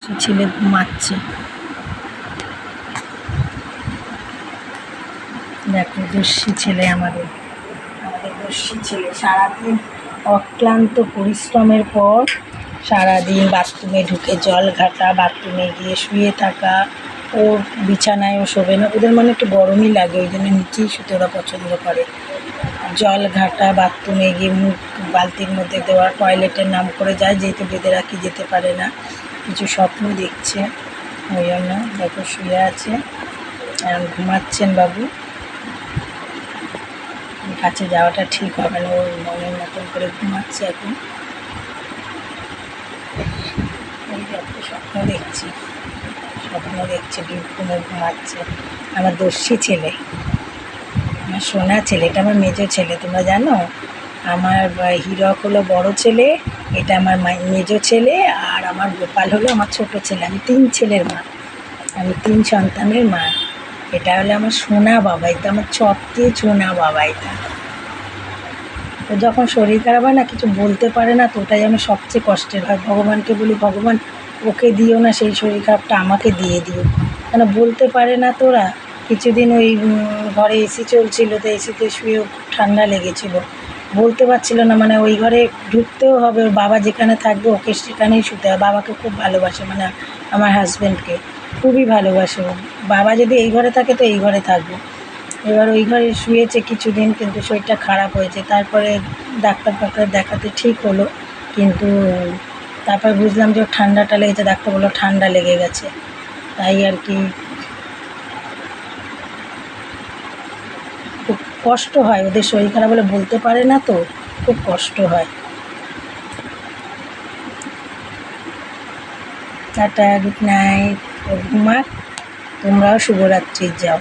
সে ছেলে ঘুমাচ্ছে। দেখো দস্যি ছেলে আমাদের দস্যি ছেলে সারাদিন অক্লান্ত পরিশ্রমের পর সারাদিন বাথরুমে ঢুকে জল ঘাটা, বাথরুমে গিয়ে শুয়ে থাকা, ওর বিছানায়ও শোবে না, ওদের মানে একটু গরমই লাগে, ওই জন্য নিচেই শুতে ওরা পছন্দ করে। জল ঘাটা, বাথরুমে গিয়ে মুখ বালতির মধ্যে দেওয়া, টয়লেটের নাম করে যায়, যেহেতু বেঁধে রাখি যেতে পারে না, কিছু স্বপ্ন দেখছে, ওই জন্য দেখো শুয়ে আছে। ঘুমাচ্ছেন বাবু, কাছে যাওয়াটা ঠিক হবে না, ওর মনের মতন করে ঘুমাচ্ছে এখন। ওই দেখো স্বপ্ন দেখছে ঘুমে ঘুমাচ্ছে। আমার দস্যি ছেলে, আমার সোনা ছেলে, এটা আমার মেজো ছেলে। তোমরা জানো আমার হীরক হলো বড় ছেলে, এটা আমার মেজো ছেলে, আর আমার গোপাল হলো আমার ছোট ছেলে। আমি 3 ছেলের মা, আমি 3 সন্তানের মা। এটা হলো আমার সোনা বাবা, এটা আমার চটকে সোনা বাবা। এটা ও যখন শরীর খারাপ হয় না, কিছু বলতে পারে না, তো ওটাই আমার সবচেয়ে কষ্টের হয়। ভগবানকে বলি, ভগবান ওকে দিও না সেই শরীর খারাপটা, আমাকে দিয়ে দিও। কেন বলতে পারে না তোরা। কিছুদিন ওই ঘরে এসি চলছিল, তো এসিতে শুয়ে খুব ঠান্ডা লেগেছিলো, বলতে পারছিল না, মানে ওই ঘরে ঢুকতেও হবে, ওর বাবা যেখানে থাকবে ওকে সেখানেই শুতে হবে। বাবাকে খুব ভালোবাসে, মানে আমার হাজব্যান্ডকে খুবই ভালোবাসে। বাবা যদি এই ঘরে থাকে তো এই ঘরে থাকবে। এবার ওই ঘরে শুয়েছে কিছুদিন, কিন্তু শরীরটা খারাপ হয়েছে। তারপরে ডাক্তার দেখাতে ঠিক হলো, কিন্তু তারপর বুঝলাম যে ওর ঠান্ডাটা লেগেছে। ডাক্তার বললো ঠান্ডা লেগে গেছে, তাই আর কি খুব কষ্ট হয়। ওদের শরীর খারাপ হলে বলতে পারে না, তো খুব কষ্ট হয়। Tata, good night. ও ঘুমাক, তোমরাও শুভরাত্রি যাও।